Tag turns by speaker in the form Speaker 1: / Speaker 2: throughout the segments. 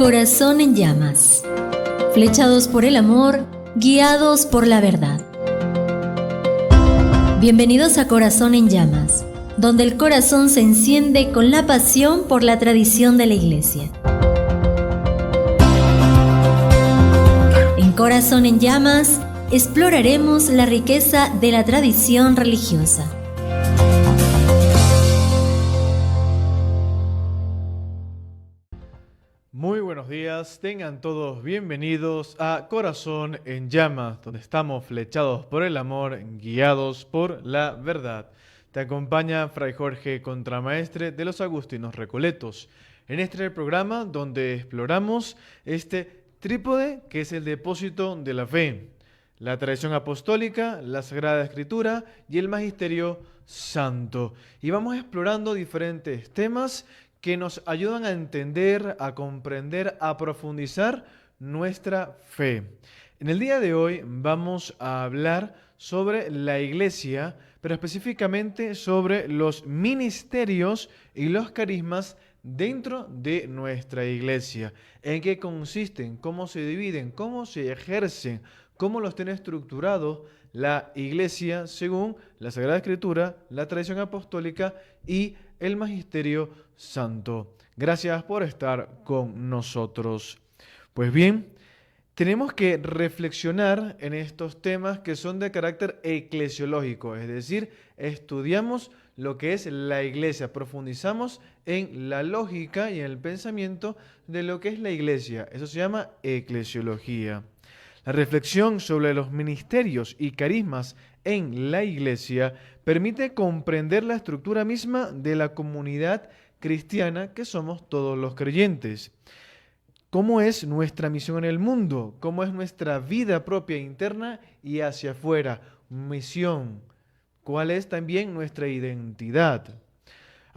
Speaker 1: Corazón en llamas. Flechados por el amor, guiados por la verdad. Bienvenidos a Corazón en llamas, donde el corazón se enciende con la pasión por la tradición de la Iglesia. En Corazón en llamas exploraremos la riqueza de la tradición religiosa.
Speaker 2: Muy buenos días, tengan todos bienvenidos a Corazón en Llamas, donde estamos flechados por el amor, guiados por la verdad. Te acompaña Fray Jorge, contramaestre de los Agustinos Recoletos, en este programa donde exploramos este trípode que es el depósito de la fe, la tradición apostólica, la Sagrada Escritura y el Magisterio Santo. Y vamos explorando diferentes temas que nos ayudan a entender, a comprender, a profundizar nuestra fe. En el día de hoy vamos a hablar sobre la Iglesia, pero específicamente sobre los ministerios y los carismas dentro de nuestra Iglesia. ¿En qué consisten? ¿Cómo se dividen? ¿Cómo se ejercen? ¿Cómo los tiene estructurados la Iglesia según la Sagrada Escritura, la tradición apostólica y el Magisterio Santo? Gracias por estar con nosotros. Pues bien, tenemos que reflexionar en estos temas que son de carácter eclesiológico, es decir, estudiamos lo que es la Iglesia, profundizamos en la lógica y en el pensamiento de lo que es la Iglesia. Eso se llama eclesiología. La reflexión sobre los ministerios y carismas en la Iglesia permite comprender la estructura misma de la comunidad cristiana que somos todos los creyentes. ¿Cómo es nuestra misión en el mundo? ¿Cómo es nuestra vida propia interna y hacia afuera? Misión. ¿Cuál es también nuestra identidad?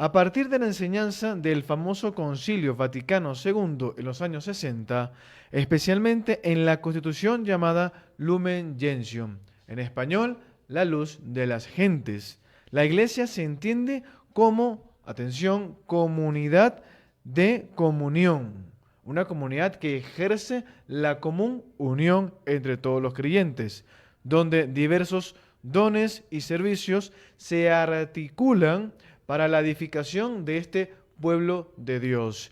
Speaker 2: A partir de la enseñanza del famoso Concilio Vaticano II en los años 60, especialmente en la Constitución llamada Lumen Gentium, en español, la luz de las gentes, la Iglesia se entiende como, atención, comunidad de comunión, una comunidad que ejerce la común unión entre todos los creyentes, donde diversos dones y servicios se articulan para la edificación de este pueblo de Dios,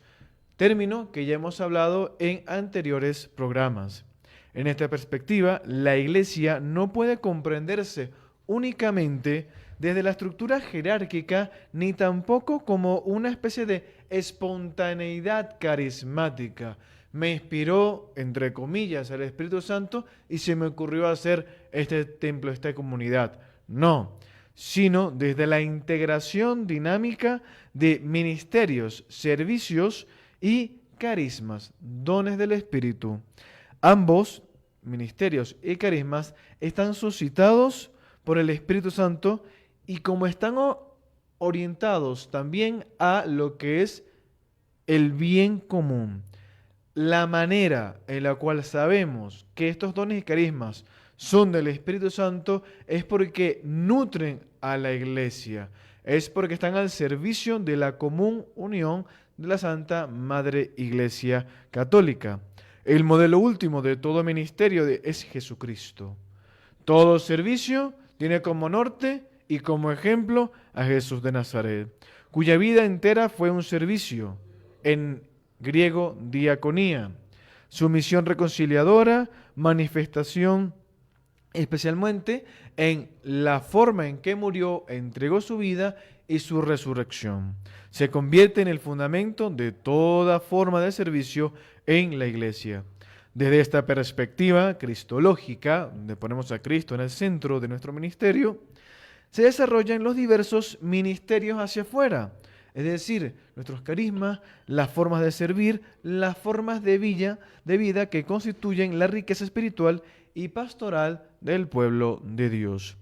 Speaker 2: término que ya hemos hablado en anteriores programas. En esta perspectiva, la Iglesia no puede comprenderse únicamente desde la estructura jerárquica, ni tampoco como una especie de espontaneidad carismática. Me inspiró, entre comillas, el Espíritu Santo y se me ocurrió hacer este templo, esta comunidad. No, sino desde la integración dinámica de ministerios, servicios y carismas, dones del Espíritu. Ambos, ministerios y carismas, están suscitados por el Espíritu Santo y como están orientados también a lo que es el bien común. La manera en la cual sabemos que estos dones y carismas son del Espíritu Santo es porque nutren a la Iglesia, es porque están al servicio de la común unión de la Santa Madre Iglesia Católica. El modelo último de todo ministerio es Jesucristo. Todo servicio tiene como norte y como ejemplo a Jesús de Nazaret, cuya vida entera fue un servicio, en griego diaconía, su misión reconciliadora, manifestación especialmente en la forma en que murió, entregó su vida y su resurrección. Se convierte en el fundamento de toda forma de servicio en la Iglesia. Desde esta perspectiva cristológica, donde ponemos a Cristo en el centro de nuestro ministerio, se desarrollan los diversos ministerios hacia afuera, es decir, nuestros carismas, las formas de servir, las formas de vida que constituyen la riqueza espiritual y pastoral del pueblo de Dios.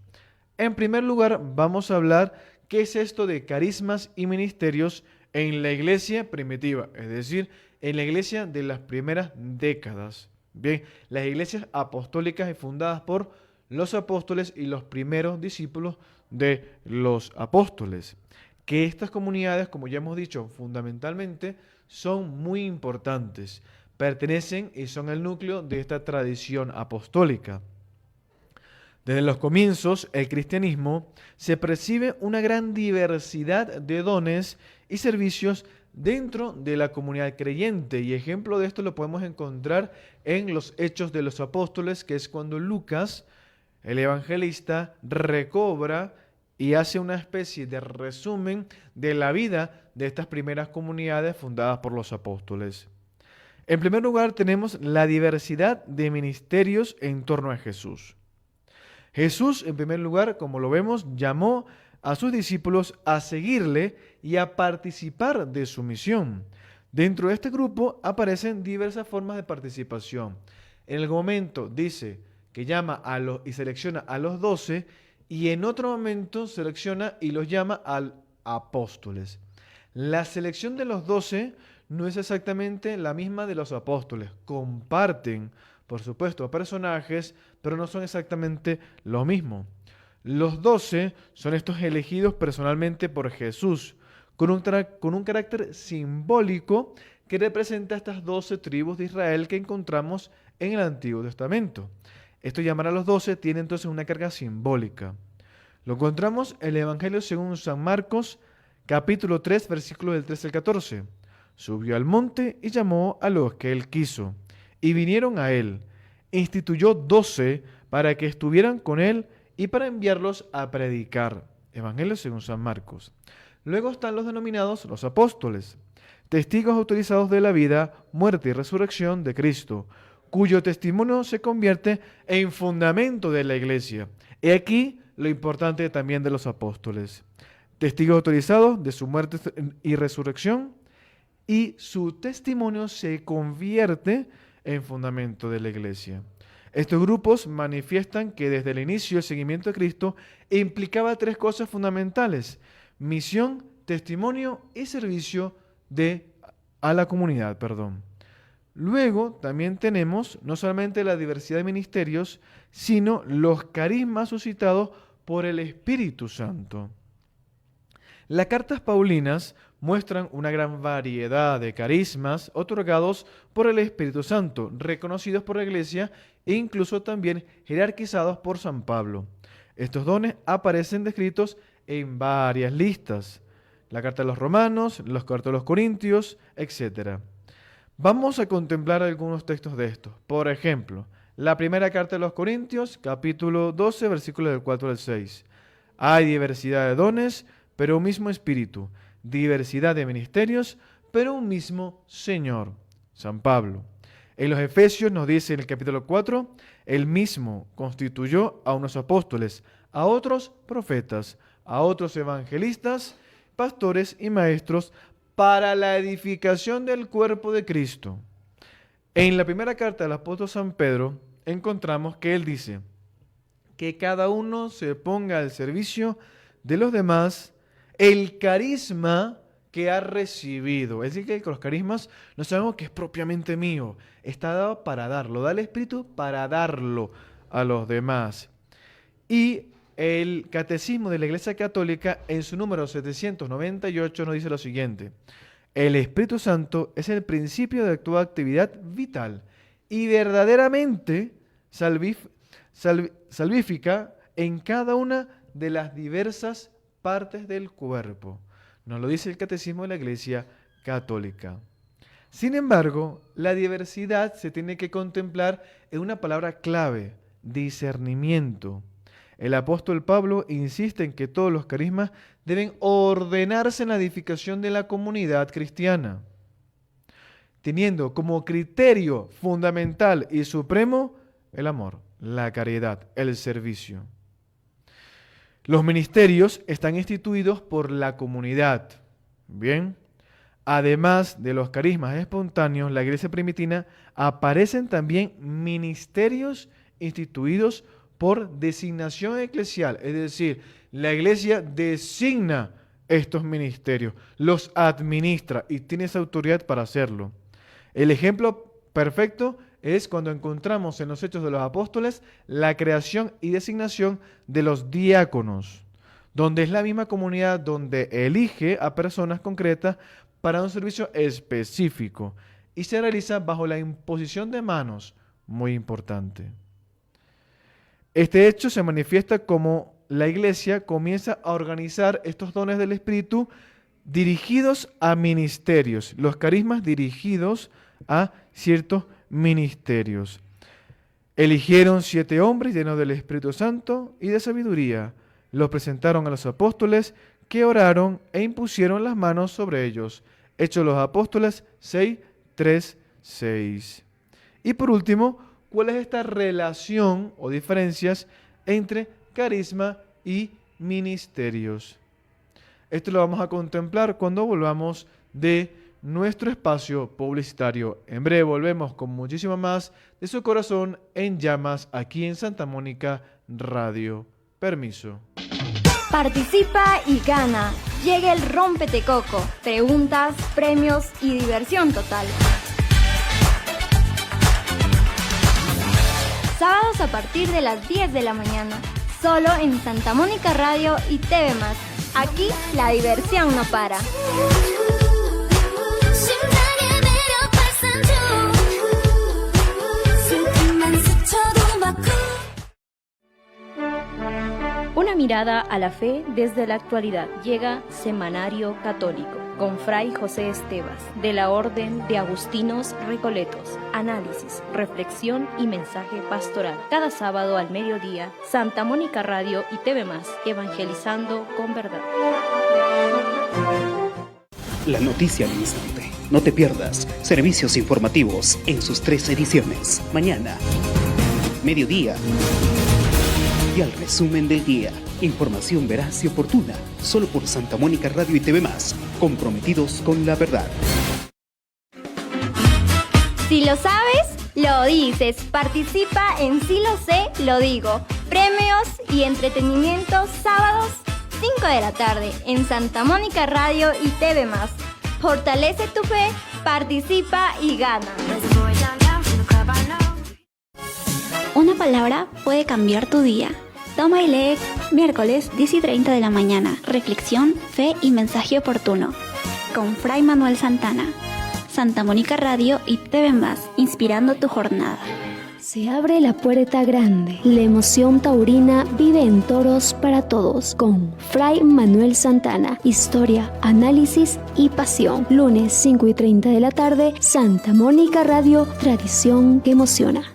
Speaker 2: En primer lugar, vamos a hablar qué es esto de carismas y ministerios en la iglesia primitiva, es decir, en la iglesia de las primeras décadas. Bien, las iglesias apostólicas y fundadas por los apóstoles y los primeros discípulos de los apóstoles. Que estas comunidades, como ya hemos dicho, fundamentalmente son muy importantes pertenecen y son el núcleo de esta tradición apostólica. Desde los comienzos, el cristianismo se percibe una gran diversidad de dones y servicios dentro de la comunidad creyente, y ejemplo de esto lo podemos encontrar en los Hechos de los Apóstoles, que es cuando Lucas, el evangelista, recobra y hace una especie de resumen de la vida de estas primeras comunidades fundadas por los apóstoles. En primer lugar, tenemos la diversidad de ministerios en torno a Jesús. Jesús, en primer lugar, como lo vemos, llamó a sus discípulos a seguirle y a participar de su misión. Dentro de este grupo aparecen diversas formas de participación. En algún momento dice que llama y selecciona a los 12, y en otro momento selecciona y los llama a apóstoles. La selección de los 12 no es exactamente la misma de los apóstoles. Comparten, por supuesto, personajes, pero no son exactamente lo mismo. Los 12 son estos elegidos personalmente por Jesús, con un carácter simbólico que representa estas 12 tribus de Israel que encontramos en el Antiguo Testamento. Esto llamar a los 12 tiene entonces una carga simbólica. Lo encontramos en el Evangelio según San Marcos, capítulo 3, versículos del 13 al 14. Subió al monte y llamó a los que él quiso, y vinieron a él. Instituyó 12 para que estuvieran con él y para enviarlos a predicar. Evangelio según San Marcos. Luego están los denominados los apóstoles, testigos autorizados de la vida, muerte y resurrección de Cristo, cuyo testimonio se convierte en fundamento de la iglesia. He aquí lo importante también de los apóstoles. Testigos autorizados de su muerte y resurrección, y su testimonio se convierte en fundamento de la iglesia. Estos grupos manifiestan que desde el inicio el seguimiento de Cristo implicaba 3 cosas fundamentales: misión, testimonio y servicio a la comunidad. Luego también tenemos no solamente la diversidad de ministerios, sino los carismas suscitados por el Espíritu Santo. Las cartas paulinas muestran una gran variedad de carismas otorgados por el Espíritu Santo, reconocidos por la Iglesia e incluso también jerarquizados por San Pablo. Estos dones aparecen descritos en varias listas: la carta de los Romanos, las cartas de los Corintios, etc. Vamos a contemplar algunos textos de estos. Por ejemplo, la primera carta de los Corintios, capítulo 12, versículos del 4 al 6. Hay diversidad de dones, pero un mismo Espíritu; diversidad de ministerios, pero un mismo Señor. San Pablo. En los Efesios nos dice en el capítulo 4, él mismo constituyó a unos apóstoles, a otros profetas, a otros evangelistas, pastores y maestros, para la edificación del cuerpo de Cristo. En la primera carta del apóstol San Pedro encontramos que él dice que cada uno se ponga al servicio de los demás el carisma que ha recibido. Es decir, que los carismas no sabemos que es propiamente mío, está dado para darlo, da el Espíritu para darlo a los demás. Y el Catecismo de la Iglesia Católica, en su número 798, nos dice lo siguiente: el Espíritu Santo es el principio de toda actividad vital y verdaderamente salvífica en cada una de las diversas partes del cuerpo. Nos lo dice el Catecismo de la Iglesia Católica. Sin embargo, la diversidad se tiene que contemplar en una palabra clave: discernimiento. El apóstol Pablo insiste en que todos los carismas deben ordenarse en la edificación de la comunidad cristiana, teniendo como criterio fundamental y supremo el amor, la caridad, el servicio. Los ministerios están instituidos por la comunidad. Bien, además de los carismas espontáneos, la iglesia primitiva aparecen también ministerios instituidos por designación eclesial, es decir, la iglesia designa estos ministerios, los administra y tiene esa autoridad para hacerlo. El ejemplo perfecto es cuando encontramos en los Hechos de los Apóstoles la creación y designación de los diáconos, donde es la misma comunidad donde elige a personas concretas para un servicio específico. y se realiza bajo la imposición de manos, muy importante. Este hecho se manifiesta como la Iglesia comienza a organizar estos dones del Espíritu dirigidos a ministerios, los carismas dirigidos a ciertos ministerios. Eligieron 7 hombres llenos del Espíritu Santo y de sabiduría. Los presentaron a los apóstoles, que oraron e impusieron las manos sobre ellos. Hechos de los Apóstoles 6, 3, 6. Y por último, ¿cuál es esta relación o diferencias entre carisma y ministerios? Esto lo vamos a contemplar cuando volvamos de nuestro espacio publicitario. En breve volvemos con muchísimo más de Su Corazón en Llamas aquí en Santa Mónica Radio. Permiso.
Speaker 3: Participa y gana. Llega el Rómpete Coco. Preguntas, premios y diversión total. Sábados a partir de las 10 de la mañana. Solo en Santa Mónica Radio y TV+. Aquí la diversión no para.
Speaker 4: Una mirada a la fe desde la actualidad. Llega Semanario Católico con Fray José Estevas, de la Orden de Agustinos Recoletos. Análisis, reflexión y mensaje pastoral. Cada sábado al mediodía, Santa Mónica Radio y TV+, evangelizando con verdad.
Speaker 5: La noticia al instante. No te pierdas servicios informativos en sus 3 ediciones. Mañana, mediodía y al resumen del día. Información veraz y oportuna, solo por Santa Mónica Radio y TV+, comprometidos con la verdad.
Speaker 3: Si lo sabes, lo dices. Participa en Si lo sé, lo digo. Premios y entretenimiento sábados 5 de la tarde en Santa Mónica Radio y TV+. Fortalece tu fe, participa y gana.
Speaker 6: Una palabra puede cambiar tu día. Toma y lee miércoles 10:30 de la mañana. Reflexión, fe y mensaje oportuno. Con Fray Manuel Santana. Santa Mónica Radio y TV+, inspirando tu jornada.
Speaker 7: Se abre la puerta grande. La emoción taurina vive en Toros para Todos con Fray Manuel Santana. Historia, análisis y pasión. Lunes 5:30 de la tarde, Santa Mónica Radio, tradición que emociona.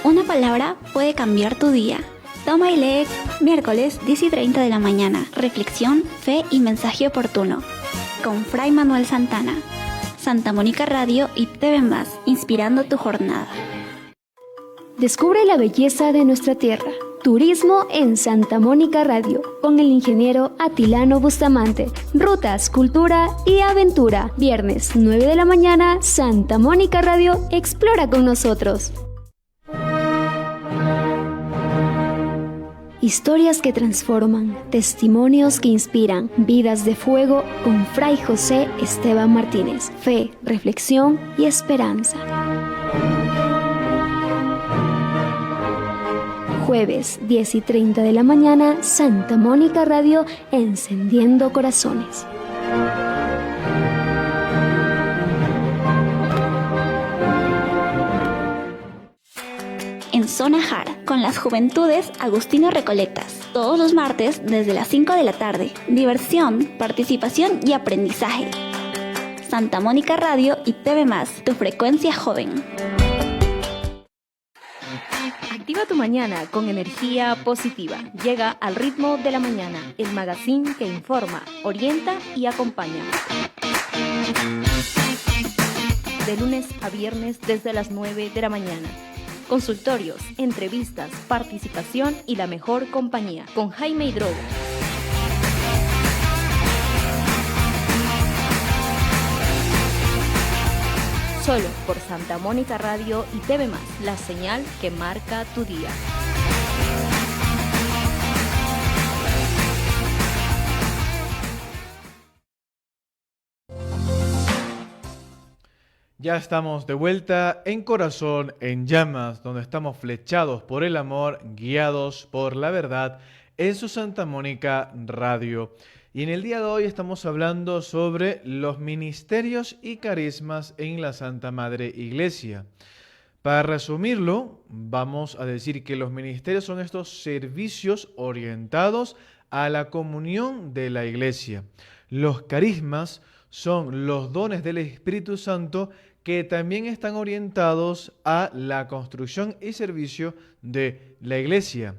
Speaker 6: Una palabra puede cambiar tu día. Toma y lee miércoles 10:30 de la mañana. Reflexión, fe y mensaje oportuno. Con Fray Manuel Santana. Santa Mónica Radio y TV+, inspirando tu jornada.
Speaker 7: Descubre la belleza de nuestra tierra. Turismo en Santa Mónica Radio, con el ingeniero Atilano Bustamante. Rutas, cultura y aventura. Viernes 9 de la mañana, Santa Mónica Radio, explora con nosotros. Historias que transforman, testimonios que inspiran, vidas de fuego con Fray José Esteban Martínez. Fe, reflexión y esperanza. Jueves 10:30 de la mañana, Santa Mónica Radio, encendiendo corazones.
Speaker 6: En Zona Jara, con las juventudes Agustinos Recoletas. Todos los martes desde las 5 de la tarde. Diversión, participación y aprendizaje. Santa Mónica Radio y TV+, tu frecuencia joven.
Speaker 4: Activa tu mañana con energía positiva. Llega al ritmo de la mañana, el magazine que informa, orienta y acompaña. De lunes a viernes desde las 9 de la mañana. Consultorios, entrevistas, participación y la mejor compañía con Jaime Hidrogo. Solo por Santa Mónica Radio y TV+, la señal que marca tu día.
Speaker 2: Ya estamos de vuelta en Corazón en Llamas, donde estamos flechados por el amor, guiados por la verdad, en su Santa Mónica Radio. Y en el día de hoy estamos hablando sobre los ministerios y carismas en la Santa Madre Iglesia. Para resumirlo, vamos a decir que los ministerios son estos servicios orientados a la comunión de la Iglesia. Los carismas son los dones del Espíritu Santo que también están orientados a la construcción y servicio de la Iglesia.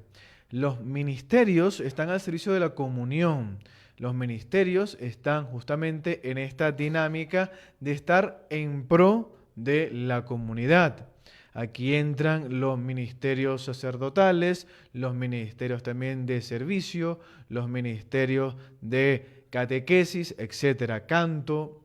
Speaker 2: Los ministerios están al servicio de la comunión. Los ministerios están justamente en esta dinámica de estar en pro de la comunidad. Aquí entran los ministerios sacerdotales, los ministerios también de servicio, los ministerios de catequesis, etcétera, canto,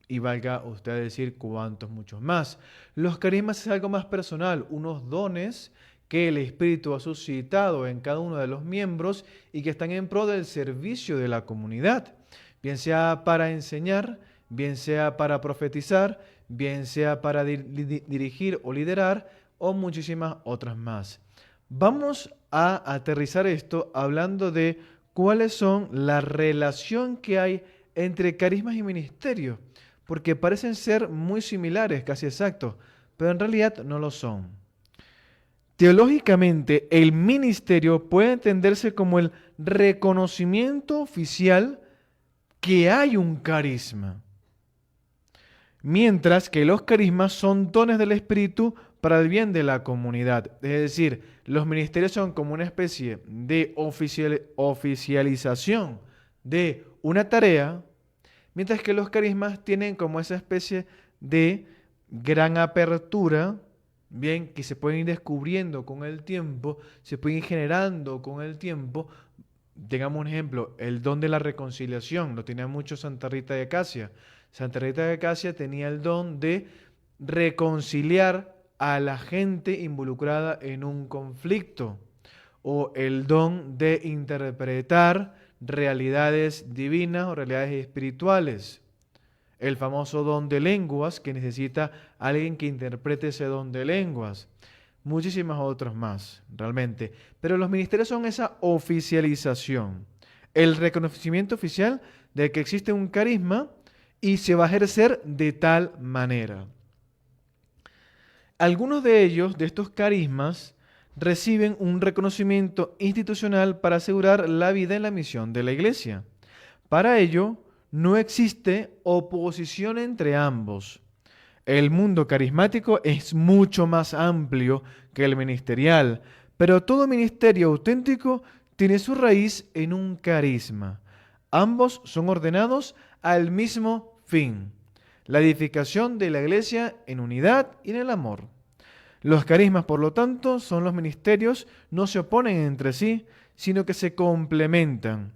Speaker 2: y valga usted decir cuántos muchos más. Los carismas es algo más personal, unos dones que el Espíritu ha suscitado en cada uno de los miembros y que están en pro del servicio de la comunidad, bien sea para enseñar, bien sea para profetizar, bien sea para dirigir o liderar, o muchísimas otras más. Vamos a aterrizar esto hablando de cuáles son la relación que hay entre carismas y ministerios, porque parecen ser muy similares, casi exactos, pero en realidad no lo son. Teológicamente, el ministerio puede entenderse como el reconocimiento oficial que hay un carisma, mientras que los carismas son dones del Espíritu para el bien de la comunidad. Es decir, los ministerios son como una especie de oficialización de una tarea, mientras que los carismas tienen como esa especie de gran apertura, bien, que se pueden ir descubriendo con el tiempo, se pueden ir generando con el tiempo. Tengamos un ejemplo, el don de la reconciliación, lo tenía mucho Santa Rita de Casia. Santa Rita de Casia tenía el don de reconciliar a la gente involucrada en un conflicto, o el don de interpretar realidades divinas o realidades espirituales. El famoso don de lenguas, que necesita alguien que interprete ese don de lenguas. Muchísimas otras más, realmente. Pero los ministerios son esa oficialización, el reconocimiento oficial de que existe un carisma y se va a ejercer de tal manera. Algunos de ellos, de estos carismas, reciben un reconocimiento institucional para asegurar la vida en la misión de la Iglesia. Para ello, no existe oposición entre ambos. El mundo carismático es mucho más amplio que el ministerial, pero todo ministerio auténtico tiene su raíz en un carisma. Ambos son ordenados al mismo fin: la edificación de la Iglesia en unidad y en el amor. Los carismas, por lo tanto, son los ministerios, no se oponen entre sí, sino que se complementan.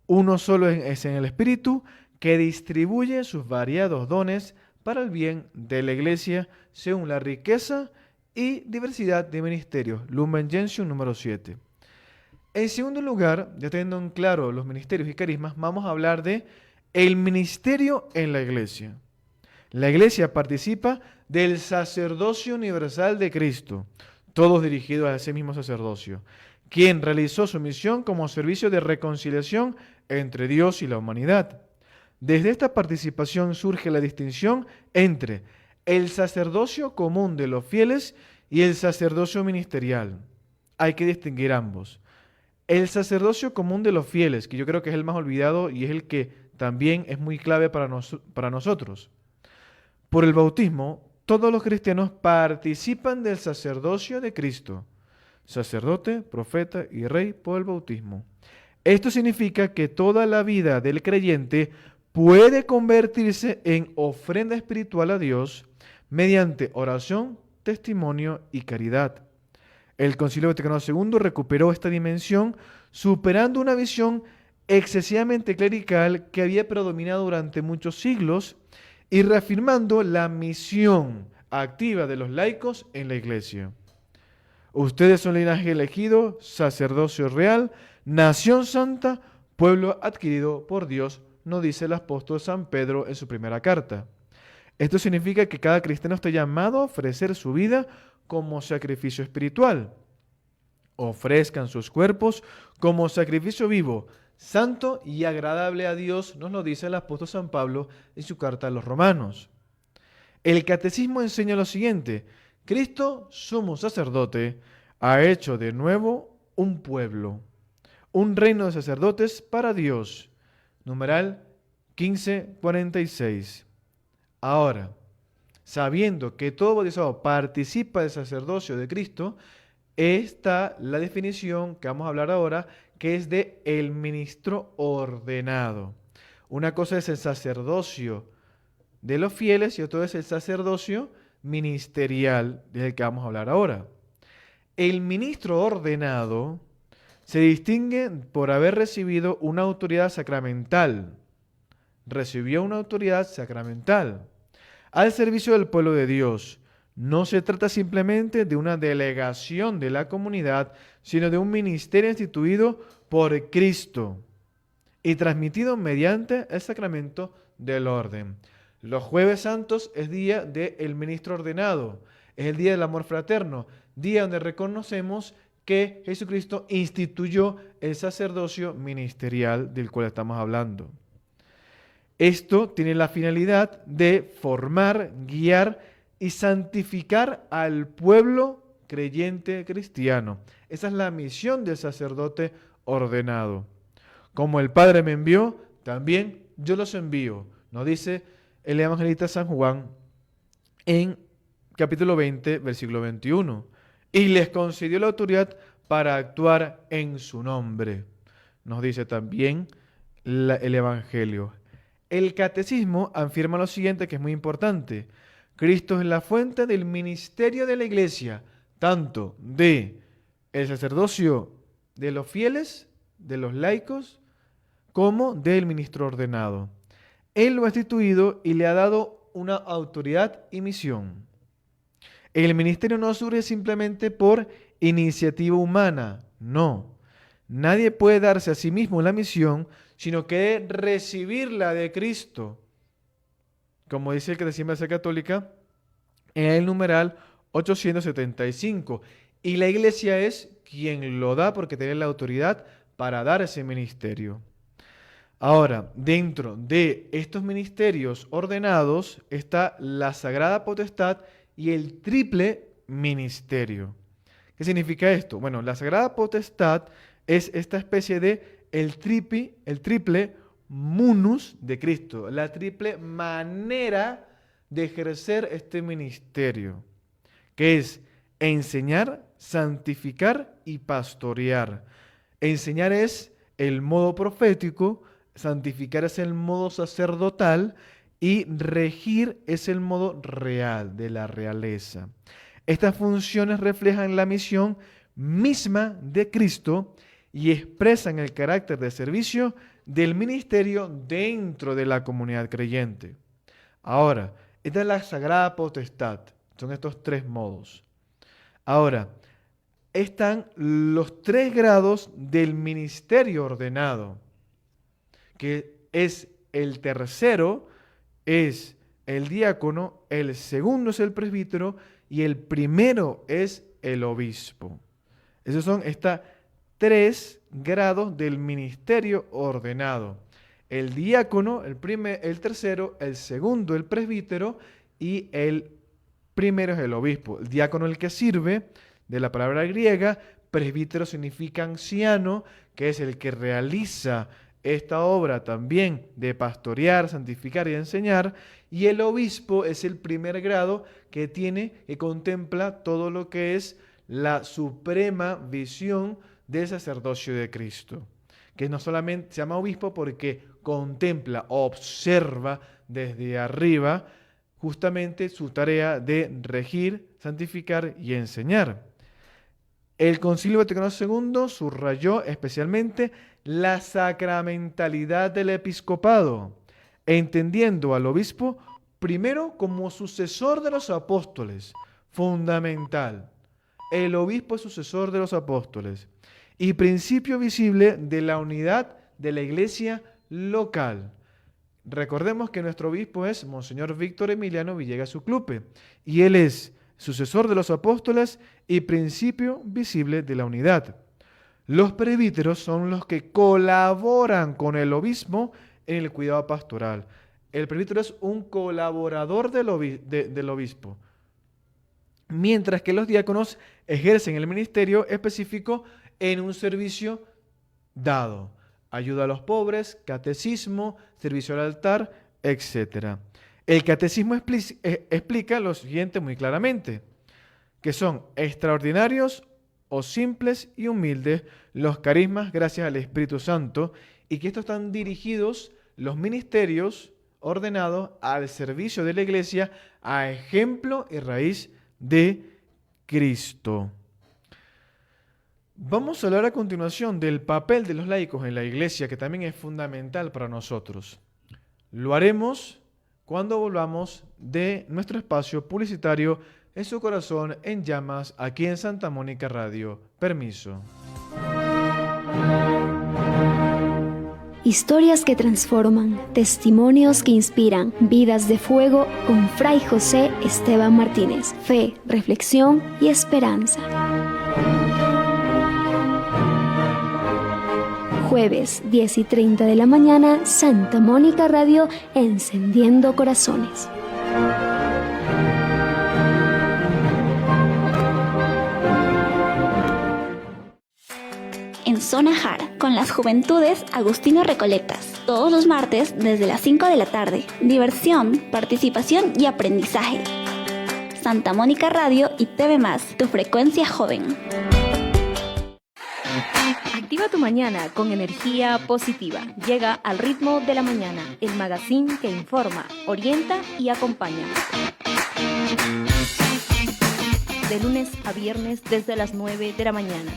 Speaker 2: Uno solo es en el Espíritu, que distribuye sus variados dones para el bien de la Iglesia, según la riqueza y diversidad de ministerios. Lumen Gentium número 7. En segundo lugar, ya teniendo en claro los ministerios y carismas, vamos a hablar de el ministerio en la Iglesia. La Iglesia participa del sacerdocio universal de Cristo, todos dirigidos a ese mismo sacerdocio, quien realizó su misión como servicio de reconciliación entre Dios y la humanidad. Desde esta participación surge la distinción entre el sacerdocio común de los fieles y el sacerdocio ministerial. Hay que distinguir ambos. El sacerdocio común de los fieles, que yo creo que es el más olvidado y es el que también es muy clave para nosotros. Por el bautismo, todos los cristianos participan del sacerdocio de Cristo, sacerdote, profeta y rey por el bautismo. Esto significa que toda la vida del creyente puede convertirse en ofrenda espiritual a Dios mediante oración, testimonio y caridad. El Concilio Vaticano II recuperó esta dimensión, superando una visión excesivamente clerical que había predominado durante muchos siglos y reafirmando la misión activa de los laicos en la Iglesia. Ustedes son linaje elegido, sacerdocio real, nación santa, pueblo adquirido por Dios, nos dice el apóstol San Pedro en su primera carta. Esto significa que cada cristiano está llamado a ofrecer su vida como sacrificio espiritual. Ofrezcan sus cuerpos como sacrificio vivo, santo y agradable a Dios, nos lo dice el apóstol San Pablo en su carta a los Romanos. El catecismo enseña lo siguiente: Cristo, sumo sacerdote, ha hecho de nuevo un pueblo, un reino de sacerdotes para Dios. Numeral 1546. Ahora, sabiendo que todo bautizado participa del sacerdocio de Cristo, está la definición que vamos a hablar ahora, que es de el ministro ordenado. Una cosa es el sacerdocio de los fieles y otro es el sacerdocio ministerial, del que vamos a hablar ahora. El ministro ordenado se distingue por haber recibido una autoridad sacramental. Recibió una autoridad sacramental al servicio del pueblo de Dios. No se trata simplemente de una delegación de la comunidad, sino de un ministerio instituido por Cristo y transmitido mediante el sacramento del orden. Los jueves santos es día del ministro ordenado, es el día del amor fraterno, día donde reconocemos que Jesucristo instituyó el sacerdocio ministerial del cual estamos hablando. Esto tiene la finalidad de formar, guiar y santificar al pueblo creyente cristiano. Esa es la misión del sacerdote ordenado. Como el Padre me envió, también yo los envío, nos dice el evangelista San Juan en capítulo 20, versículo 21. Y les concedió la autoridad para actuar en su nombre, nos dice también el Evangelio. El catecismo afirma lo siguiente, que es muy importante: Cristo es la fuente del ministerio de la Iglesia, tanto de el sacerdocio de los fieles, de los laicos, como del ministro ordenado. Él lo ha instituido y le ha dado una autoridad y misión. El ministerio no surge simplemente por iniciativa humana, no. Nadie puede darse a sí mismo la misión, sino que debe recibirla de Cristo. Como dice el Catecismo de la Iglesia Católica en el numeral 875. Y la Iglesia es quien lo da porque tiene la autoridad para dar ese ministerio. Ahora, dentro de estos ministerios ordenados está la Sagrada Potestad y el triple ministerio. ¿Qué significa esto? Bueno, la Sagrada Potestad es esta especie de el triple munus de Cristo, la triple manera de ejercer este ministerio, que es enseñar, santificar y pastorear. Enseñar es el modo profético, santificar es el modo sacerdotal y regir es el modo real de la realeza. Estas funciones reflejan la misión misma de Cristo y expresan el carácter de servicio del ministerio dentro de la comunidad creyente. Ahora, esta es la Sagrada Potestad. Son estos tres modos. Ahora, están los 3 grados del ministerio ordenado, que es el tercero, es el diácono, el segundo es el presbítero y el primero es el obispo. Esos son estos 3 grados del ministerio ordenado. El diácono, el tercero, el segundo, el presbítero y el primero es el obispo. El diácono el que sirve, de la palabra griega, presbítero significa anciano, que es el que realiza esta obra también de pastorear, santificar y enseñar, y el obispo es el primer grado que contempla todo lo que es la suprema visión del sacerdocio de Cristo, que no solamente se llama obispo porque contempla, observa desde arriba justamente su tarea de regir, santificar y enseñar. El Concilio Vaticano II subrayó especialmente la sacramentalidad del episcopado, entendiendo al obispo primero como sucesor de los apóstoles, fundamental. El obispo es sucesor de los apóstoles y principio visible de la unidad de la iglesia local. Recordemos que nuestro obispo es Monseñor Víctor Emiliano Villegas Uclupe y él es sucesor de los apóstoles y principio visible de la unidad. Los presbíteros son los que colaboran con el obispo en el cuidado pastoral. El presbítero es un colaborador del obispo, mientras que los diáconos ejercen el ministerio específico en un servicio dado. Ayuda a los pobres, catecismo, servicio al altar, etc. El catecismo explica lo siguiente muy claramente, que son extraordinarios o simples y humildes los carismas gracias al Espíritu Santo, y que estos están dirigidos los ministerios ordenados al servicio de la Iglesia a ejemplo y raíz de Cristo. Vamos a hablar a continuación del papel de los laicos en la Iglesia, que también es fundamental para nosotros. Lo haremos cuando volvamos de nuestro espacio publicitario En su corazón en llamas, aquí en Santa Mónica Radio. Permiso.
Speaker 7: Historias que transforman, testimonios que inspiran, vidas de fuego con Fray José Esteban Martínez. Fe, reflexión y esperanza. Jueves, 10:30 de la mañana, Santa Mónica Radio, encendiendo corazones.
Speaker 6: En Zona Jara, con las juventudes Agustino Recoletas, todos los martes desde las 5 de la tarde. Diversión, participación y aprendizaje. Santa Mónica Radio y TV+, tu frecuencia joven.
Speaker 4: Activa tu mañana con energía positiva. Llega al ritmo de la mañana, el magazine que informa, orienta y acompaña. De lunes a viernes desde las 9 de la mañana.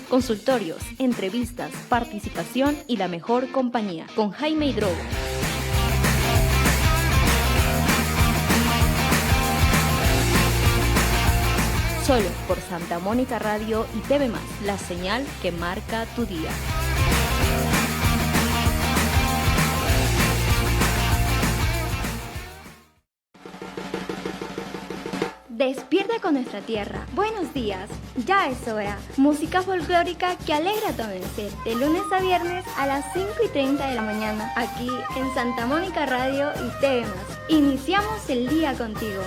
Speaker 4: Consultorios, entrevistas, participación y la mejor compañía con Jaime Hidrogo. Solo por Santa Mónica Radio y TV+, la señal que marca tu día.
Speaker 3: Despierta con nuestra tierra. Buenos días, ya es hora. Música folclórica que alegra tu amanecer. De lunes a viernes a las 5:30 de la mañana, aquí en Santa Mónica Radio y TV+. Iniciamos el día contigo.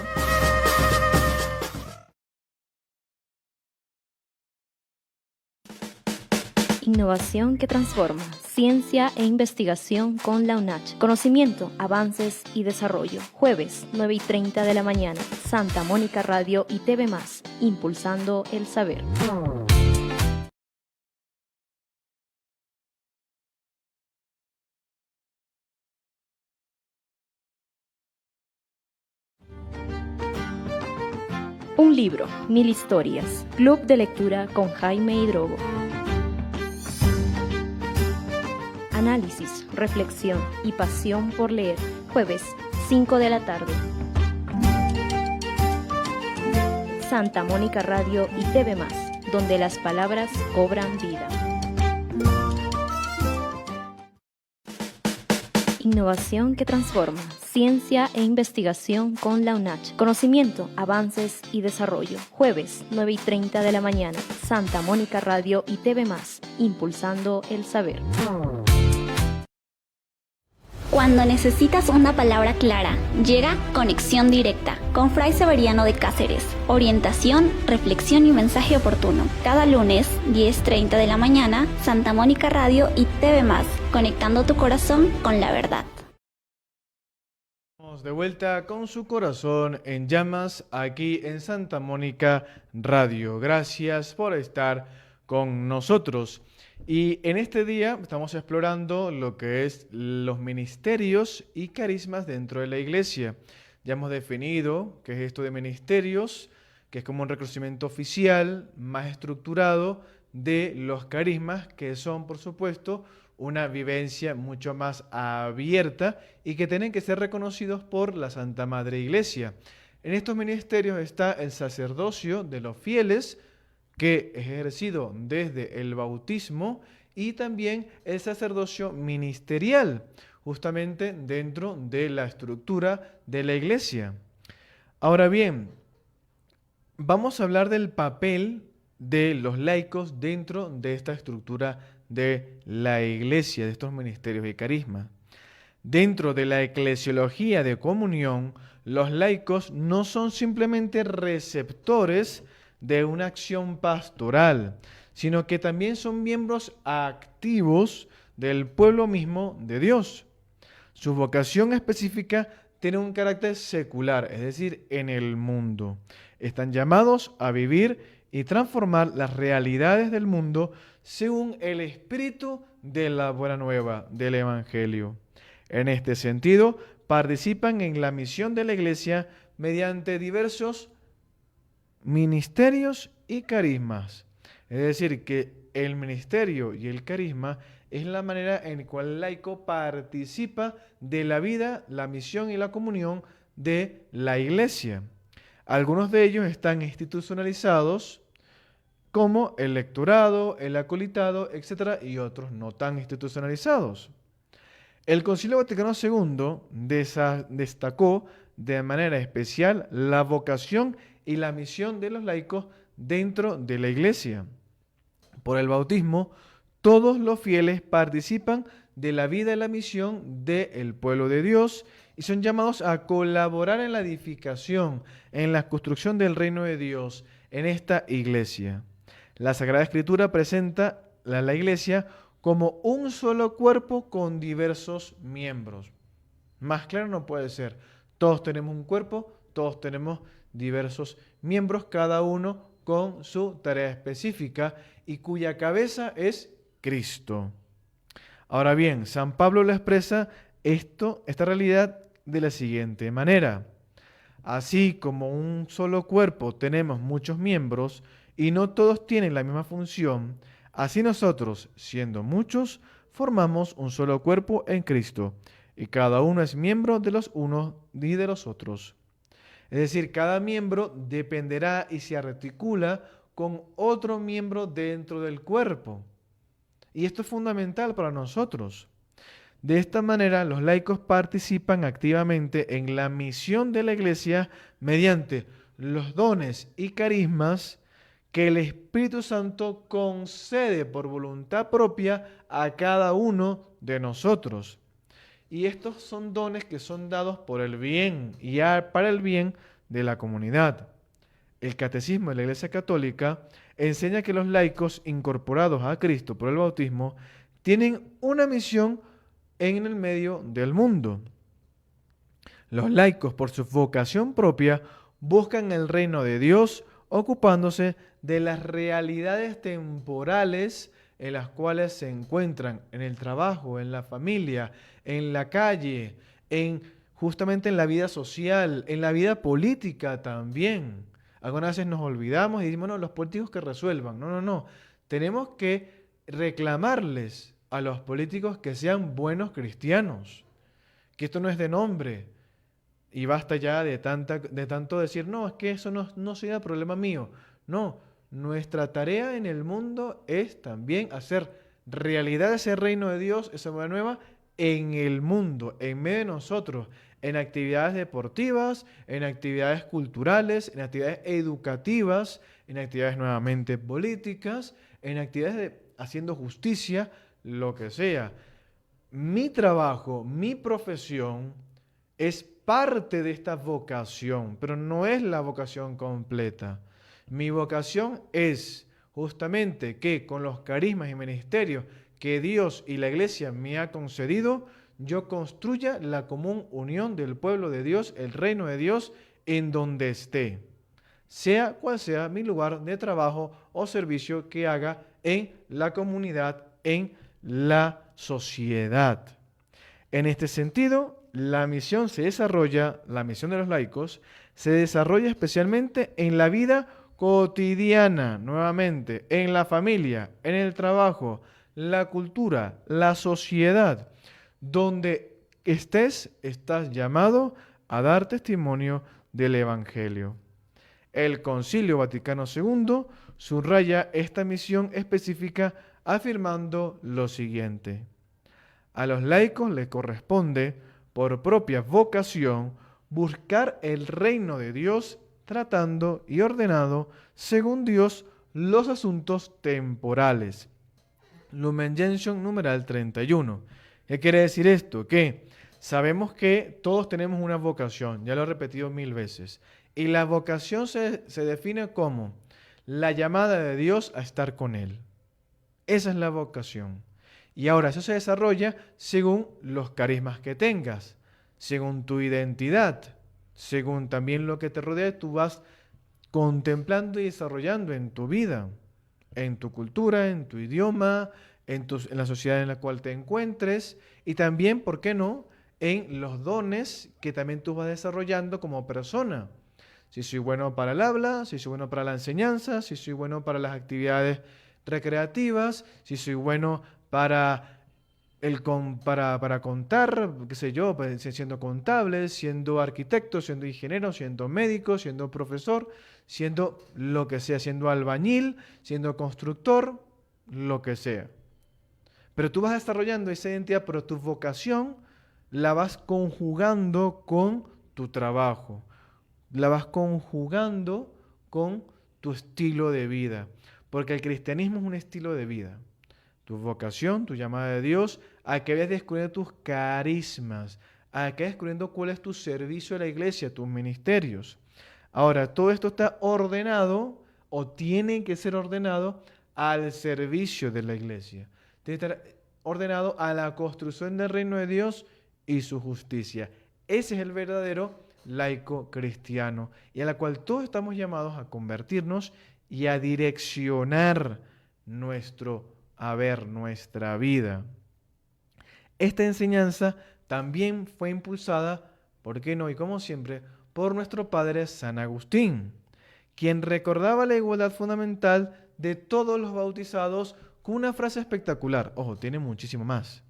Speaker 4: Innovación que transforma. Ciencia e investigación con la UNACH. Conocimiento, avances y desarrollo. Jueves, 9:30 de la mañana. Santa Mónica Radio y TV+, impulsando el saber. Un libro, 1000 historias. Club de lectura con Jaime Hidrogo. Análisis, reflexión y pasión por leer. Jueves, 5 de la tarde. Santa Mónica Radio y TV+, donde las palabras cobran vida. Innovación que transforma. Ciencia e investigación con la UNACH. Conocimiento, avances y desarrollo. Jueves, 9:30 de la mañana. Santa Mónica Radio y TV+, impulsando el saber.
Speaker 6: Cuando necesitas una palabra clara, llega Conexión Directa con Fray Severiano de Cáceres. Orientación, reflexión y mensaje oportuno. Cada lunes, 10:30 de la mañana, Santa Mónica Radio y TV+, conectando tu corazón con la verdad.
Speaker 2: De vuelta con su corazón en llamas aquí en Santa Mónica Radio. Gracias por estar con nosotros. Y en este día estamos explorando lo que es los ministerios y carismas dentro de la Iglesia. Ya hemos definido qué es esto de ministerios, que es como un reconocimiento oficial más estructurado de los carismas, que son, por supuesto, una vivencia mucho más abierta y que tienen que ser reconocidos por la Santa Madre Iglesia. En estos ministerios está el sacerdocio de los fieles, que es ejercido desde el bautismo, y también el sacerdocio ministerial, justamente dentro de la estructura de la Iglesia. Ahora bien, vamos a hablar del papel de los laicos dentro de esta estructura de la iglesia, de estos ministerios y carismas. Dentro de la eclesiología de comunión, los laicos no son simplemente receptores de una acción pastoral, sino que también son miembros activos del pueblo mismo de Dios. Su vocación específica tiene un carácter secular, es decir, en el mundo. Están llamados a vivir y transformar las realidades del mundo según el espíritu de la buena nueva, del Evangelio. En este sentido, participan en la misión de la Iglesia mediante diversos ministerios y carismas. Es decir, que el ministerio y el carisma es la manera en la cual el laico participa de la vida, la misión y la comunión de la Iglesia. Algunos de ellos están institucionalizados, como el lectorado, el acolitado, etc., y otros no tan institucionalizados. El Concilio Vaticano II destacó de manera especial la vocación y la misión de los laicos dentro de la Iglesia. Por el bautismo, todos los fieles participan de la vida y la misión del pueblo de Dios y son llamados a colaborar en la edificación, en la construcción del reino de Dios en esta Iglesia. La Sagrada Escritura presenta a la Iglesia como un solo cuerpo con diversos miembros. Más claro no puede ser. Todos tenemos un cuerpo, todos tenemos diversos miembros, cada uno con su tarea específica y cuya cabeza es Cristo. Ahora bien, San Pablo lo expresa esta realidad de la siguiente manera. Así como un solo cuerpo tenemos muchos miembros y no todos tienen la misma función, así nosotros, siendo muchos, formamos un solo cuerpo en Cristo, y cada uno es miembro de los unos y de los otros. Es decir, cada miembro dependerá y se articula con otro miembro dentro del cuerpo. Y esto es fundamental para nosotros. De esta manera, los laicos participan activamente en la misión de la Iglesia mediante los dones y carismas que el Espíritu Santo concede por voluntad propia a cada uno de nosotros. Y estos son dones que son dados por el bien y para el bien de la comunidad. El Catecismo de la Iglesia Católica enseña que los laicos incorporados a Cristo por el bautismo tienen una misión en el medio del mundo. Los laicos, por su vocación propia, buscan el reino de Dios ocupándose de las realidades temporales en las cuales se encuentran en el trabajo, en la familia, en la calle, justamente en la vida social, en la vida política también. Algunas veces nos olvidamos y decimos, no, los políticos que resuelvan. No. Tenemos que reclamarles a los políticos que sean buenos cristianos, que esto no es de nombre. Y basta ya de tanto decir, no, es que eso no sea problema mío. No, nuestra tarea en el mundo es también hacer realidad ese reino de Dios, esa buena nueva, en el mundo, en medio de nosotros, en actividades deportivas, en actividades culturales, en actividades educativas, en actividades nuevamente políticas, en actividades haciendo justicia, lo que sea. Mi trabajo, mi profesión es parte de esta vocación, pero no es la vocación completa. Mi vocación es justamente que con los carismas y ministerios que Dios y la Iglesia me ha concedido, yo construya la común unión del pueblo de Dios, el reino de Dios, en donde esté, sea cual sea mi lugar de trabajo o servicio que haga en la comunidad, en la sociedad. En este sentido, la misión la misión de los laicos, se desarrolla especialmente en la vida cotidiana, nuevamente, en la familia, en el trabajo, la cultura, la sociedad. Donde estás llamado a dar testimonio del Evangelio. El Concilio Vaticano II subraya esta misión específica afirmando lo siguiente. A los laicos les corresponde, por propia vocación, buscar el reino de Dios tratando y ordenado según Dios los asuntos temporales. Lumen Gentium numeral 31. ¿Qué quiere decir esto? Que sabemos que todos tenemos una vocación, ya lo he repetido 1000 veces, y la vocación se define como la llamada de Dios a estar con Él. Esa es la vocación. Y ahora eso se desarrolla según los carismas que tengas, según tu identidad, según también lo que te rodea, tú vas contemplando y desarrollando en tu vida, en tu cultura, en tu idioma, en la sociedad en la cual te encuentres y también, ¿por qué no?, en los dones que también tú vas desarrollando como persona. Si soy bueno para el habla, si soy bueno para la enseñanza, si soy bueno para las actividades recreativas, si soy bueno para contar, qué sé yo, siendo contable, siendo arquitecto, siendo ingeniero, siendo médico, siendo profesor, siendo lo que sea, siendo albañil, siendo constructor, lo que sea. Pero tú vas desarrollando esa identidad, pero tu vocación la vas conjugando con tu trabajo, la vas conjugando con tu estilo de vida, porque el cristianismo es un estilo de vida. Tu vocación, tu llamada de Dios, a que vayas descubriendo tus carismas, a que vayas descubriendo cuál es tu servicio a la iglesia, tus ministerios. Ahora, todo esto está ordenado o tiene que ser ordenado al servicio de la iglesia. Tiene que estar ordenado a la construcción del reino de Dios y su justicia. Ese es el verdadero laico cristiano y a la cual todos estamos llamados a convertirnos y a direccionar nuestro haber, nuestra vida. Esta enseñanza también fue impulsada, ¿por qué no? Y como siempre, por nuestro padre San Agustín, quien recordaba la igualdad fundamental de todos los bautizados con una frase espectacular. Ojo, tiene muchísimo más.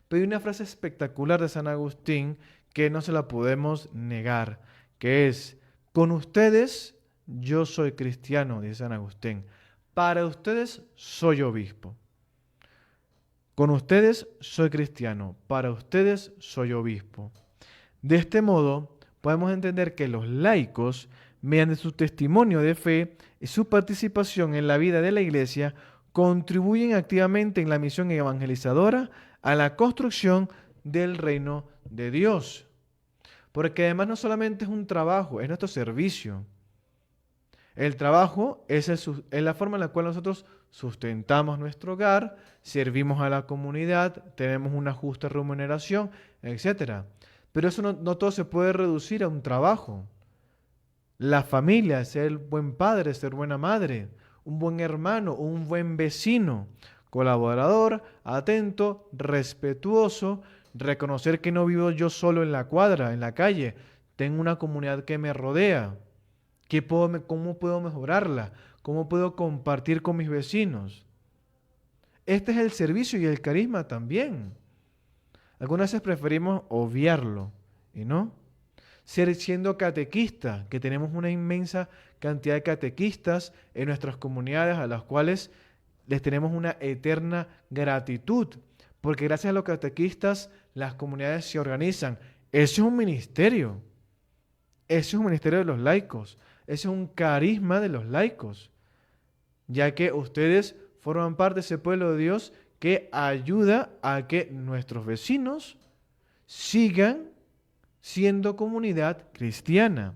Speaker 2: Pero hay una frase espectacular de San Agustín que no se la podemos negar, que es: con ustedes yo soy cristiano, dice San Agustín. Para ustedes soy obispo. Con ustedes soy cristiano, para ustedes soy obispo. De este modo, podemos entender que los laicos, mediante su testimonio de fe y su participación en la vida de la Iglesia, contribuyen activamente en la misión evangelizadora a la construcción del reino de Dios. Porque además no solamente es un trabajo, es nuestro servicio. El trabajo es la forma en la cual nosotros sustentamos nuestro hogar, servimos a la comunidad, tenemos una justa remuneración, etc. Pero eso no todo se puede reducir a un trabajo. La familia, ser buen padre, ser buena madre, un buen hermano, un buen vecino, colaborador, atento, respetuoso, reconocer que no vivo yo solo en la cuadra, en la calle, tengo una comunidad que me rodea. ¿Cómo puedo mejorarla? ¿Cómo puedo compartir con mis vecinos? Este es el servicio y el carisma también. Algunas veces preferimos obviarlo, ¿y no? Siendo catequista, que tenemos una inmensa cantidad de catequistas en nuestras comunidades a las cuales les tenemos una eterna gratitud, porque gracias a los catequistas las comunidades se organizan. Eso es un ministerio. Eso es un ministerio de los laicos. Eso es un carisma de los laicos, ya que ustedes forman parte de ese pueblo de Dios que ayuda a que nuestros vecinos sigan siendo comunidad cristiana.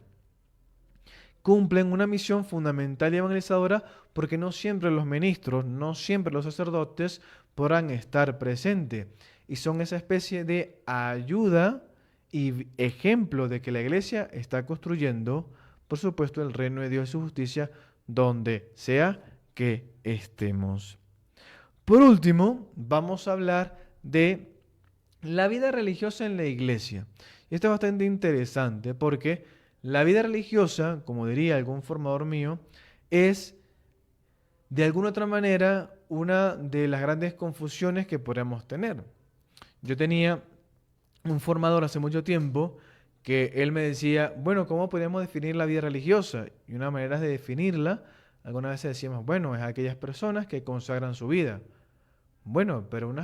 Speaker 2: Cumplen una misión fundamental y evangelizadora porque no siempre los ministros, no siempre los sacerdotes podrán estar presentes y son esa especie de ayuda y ejemplo de que la iglesia está construyendo, por supuesto, el reino de Dios y su justicia donde sea que estemos. Por último, vamos a hablar de la vida religiosa en la iglesia. Y esto es bastante interesante porque la vida religiosa, como diría algún formador mío, es de alguna otra manera una de las grandes confusiones que podemos tener. Yo tenía un formador hace mucho tiempo que él me decía, bueno, ¿cómo podemos definir la vida religiosa? Y una manera de definirla, algunas veces decíamos, bueno, es aquellas personas que consagran su vida. Bueno, pero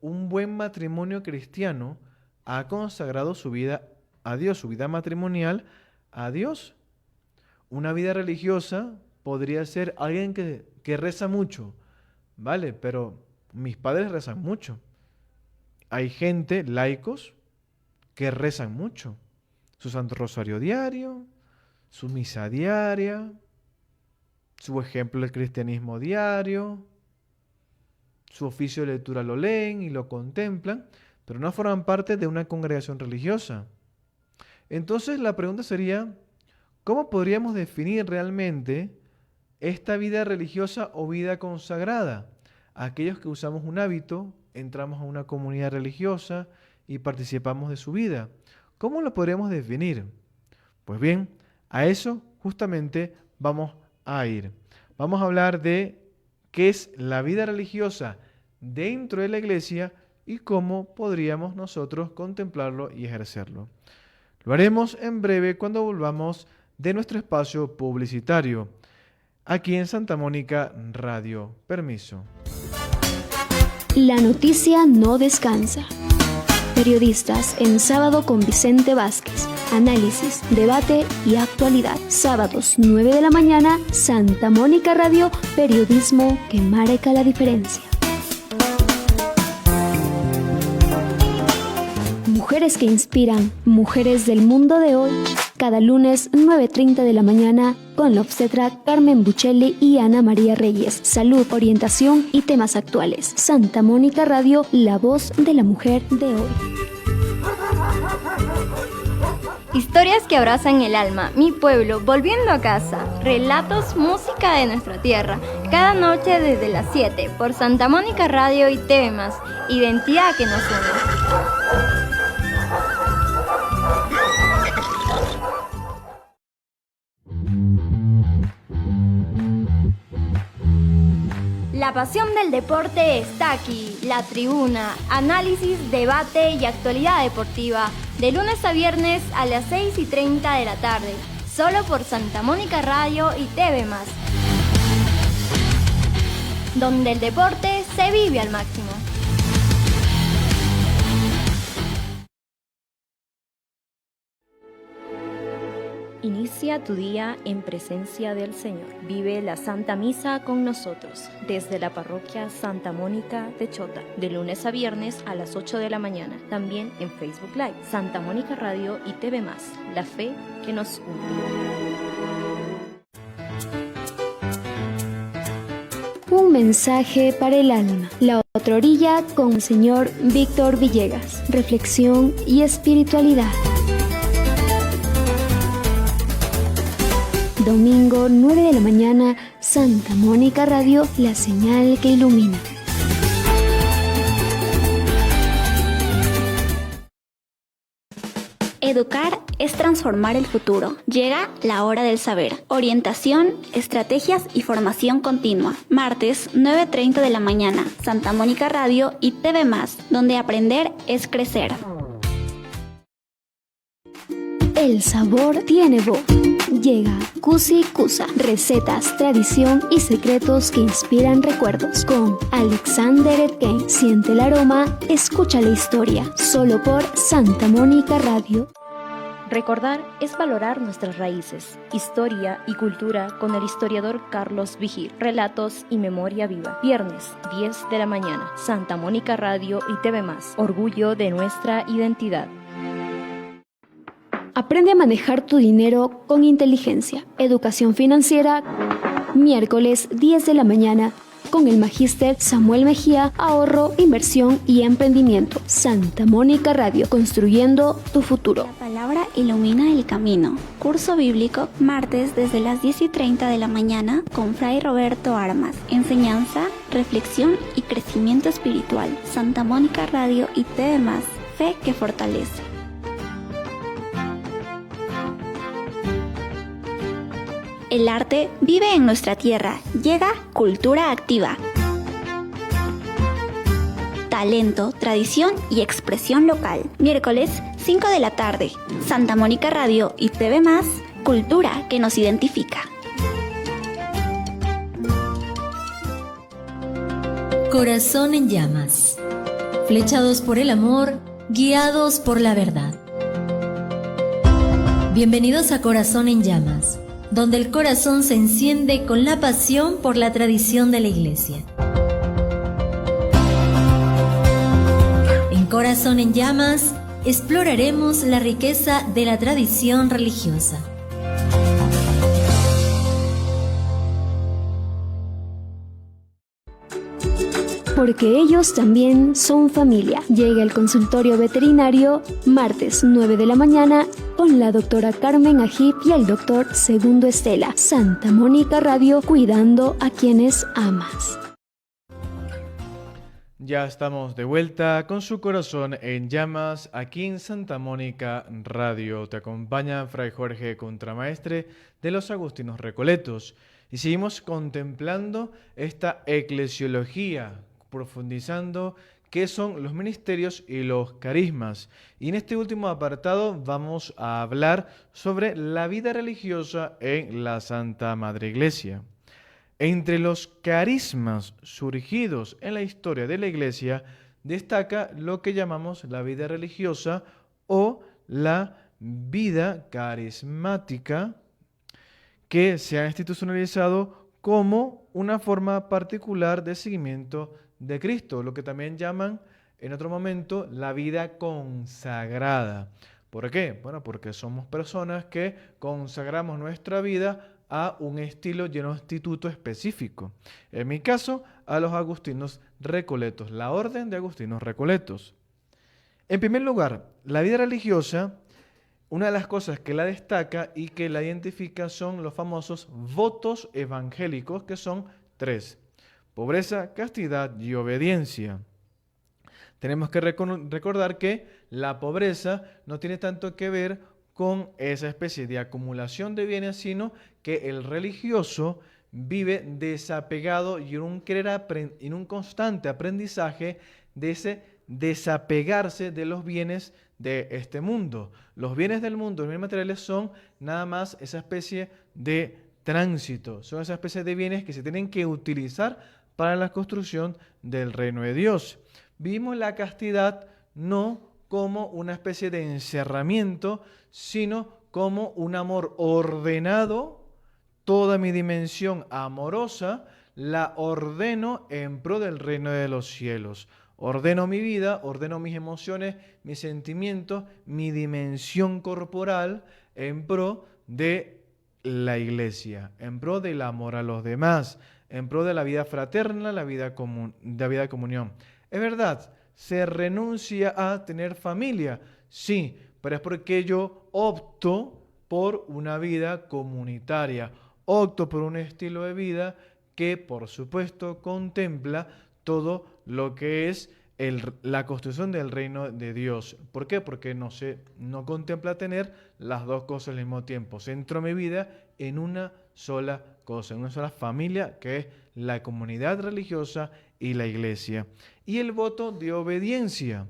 Speaker 2: un buen matrimonio cristiano ha consagrado su vida a Dios, su vida matrimonial a Dios. Una vida religiosa podría ser alguien que que reza mucho. Vale, pero mis padres rezan mucho. Hay gente, laicos, que rezan mucho. Su Santo Rosario diario, su misa diaria, su ejemplo del cristianismo diario, su oficio de lectura lo leen y lo contemplan, pero no forman parte de una congregación religiosa. Entonces la pregunta sería, ¿cómo podríamos definir realmente esta vida religiosa o vida consagrada? Aquellos que usamos un hábito, entramos a una comunidad religiosa y participamos de su vida. ¿Cómo lo podríamos definir? Pues bien, a eso justamente vamos a ir. Vamos a hablar de qué es la vida religiosa dentro de la iglesia y cómo podríamos nosotros contemplarlo y ejercerlo. Lo haremos en breve cuando volvamos de nuestro espacio publicitario, aquí en Santa Mónica Radio. Permiso.
Speaker 7: La noticia no descansa. Periodistas en Sábado con Vicente Vázquez. Análisis, debate y actualidad. Sábados 9 de la mañana, Santa Mónica Radio, periodismo que marca la diferencia. Mujeres que inspiran, mujeres del mundo de hoy. Cada lunes 9:30 de la mañana con la obstetra Carmen Buccelli y Ana María Reyes. Salud, orientación y temas actuales. Santa Mónica Radio, la voz de la mujer de hoy.
Speaker 3: Historias que abrazan el alma, mi pueblo, volviendo a casa. Relatos, música de nuestra tierra. Cada noche desde las 7 por Santa Mónica Radio y TV+. Identidad que nos une. La pasión del deporte está aquí. La Tribuna, análisis, debate y actualidad deportiva. De lunes a viernes a las 6:30 de la tarde. Solo por Santa Mónica Radio y TV+. Donde el deporte se vive al máximo.
Speaker 4: Inicia tu día en presencia del Señor. Vive la Santa Misa con nosotros desde la parroquia Santa Mónica de Chota, de lunes a viernes a las 8 de la mañana. También en Facebook Live, Santa Mónica Radio y TV+, la fe que nos une.
Speaker 7: Un mensaje para el alma. La otra orilla con el señor Víctor Villegas. Reflexión y espiritualidad. Domingo 9 de la mañana, Santa Mónica Radio, la señal que ilumina.
Speaker 6: Educar es transformar el futuro. Llega la hora del saber. Orientación, estrategias y formación continua. Martes, 9:30 de la mañana, Santa Mónica Radio y TV+, donde aprender es crecer.
Speaker 7: El sabor tiene voz. Llega Cusi Cusa, recetas, tradición y secretos que inspiran recuerdos. Con Alexander Etken. Siente el aroma, escucha la historia. Solo por Santa Mónica Radio.
Speaker 4: Recordar es valorar nuestras raíces, historia y cultura con el historiador Carlos Vigil. Relatos y memoria viva. Viernes, 10 de la mañana. Santa Mónica Radio y TV+. Orgullo de nuestra identidad.
Speaker 7: Aprende a manejar tu dinero con inteligencia. Educación financiera, miércoles 10 de la mañana, con el magíster Samuel Mejía, ahorro, inversión y emprendimiento. Santa Mónica Radio, construyendo tu futuro.
Speaker 6: La palabra ilumina el camino. Curso bíblico, martes desde las 10:30 de la mañana, con Fray Roberto Armas. Enseñanza, reflexión y crecimiento espiritual. Santa Mónica Radio y TV+, fe que fortalece. El arte vive en nuestra tierra. Llega Cultura Activa. Talento, tradición y expresión local. Miércoles, 5 de la tarde. Santa Mónica Radio y TV+, cultura que nos identifica.
Speaker 1: Corazón en llamas. Flechados por el amor, guiados por la verdad. Bienvenidos a Corazón en Llamas, donde el corazón se enciende con la pasión por la tradición de la Iglesia. En Corazón en Llamas, exploraremos la riqueza de la tradición religiosa.
Speaker 7: Porque ellos también son familia. Llega el consultorio veterinario martes 9 de la mañana con la doctora Carmen Ajip y el doctor Segundo Estela. Santa Mónica Radio, cuidando a quienes amas.
Speaker 2: Ya estamos de vuelta con su corazón en llamas aquí en Santa Mónica Radio. Te acompaña Fray Jorge, contramaestre de los Agustinos Recoletos. Y seguimos contemplando esta eclesiología, profundizando qué son los ministerios y los carismas. Y en este último apartado vamos a hablar sobre la vida religiosa en la Santa Madre Iglesia. Entre los carismas surgidos en la historia de la Iglesia destaca lo que llamamos la vida religiosa o la vida carismática, que se ha institucionalizado como una forma particular de seguimiento de Cristo, lo que también llaman en otro momento la vida consagrada. ¿Por qué? Bueno, porque somos personas que consagramos nuestra vida a un estilo y un instituto específico. En mi caso, a los Agustinos Recoletos, la Orden de Agustinos Recoletos. En primer lugar, la vida religiosa, una de las cosas que la destaca y que la identifica son los famosos votos evangélicos, que son 3: pobreza, castidad y obediencia. Tenemos que recordar que la pobreza no tiene tanto que ver con esa especie de acumulación de bienes, sino que el religioso vive desapegado y en un constante aprendizaje de ese desapegarse de los bienes de este mundo. Los bienes del mundo, los bienes materiales, son nada más esa especie de tránsito, son esa especie de bienes que se tienen que utilizar para la construcción del reino de Dios. Vivimos la castidad no como una especie de encerramiento, sino como un amor ordenado. Toda mi dimensión amorosa la ordeno en pro del reino de los cielos. Ordeno mi vida, ordeno mis emociones, mis sentimientos, mi dimensión corporal en pro de la Iglesia, en pro del amor a los demás, en pro de la vida fraterna, la vida de comunión. Es verdad, se renuncia a tener familia, sí, pero es porque yo opto por una vida comunitaria, opto por un estilo de vida que, por supuesto, contempla todo lo que es la construcción del reino de Dios. ¿Por qué? Porque no contempla tener las dos cosas al mismo tiempo. Centro mi vida en una sola cosa, en una sola familia, que es la comunidad religiosa y la Iglesia. Y el voto de obediencia,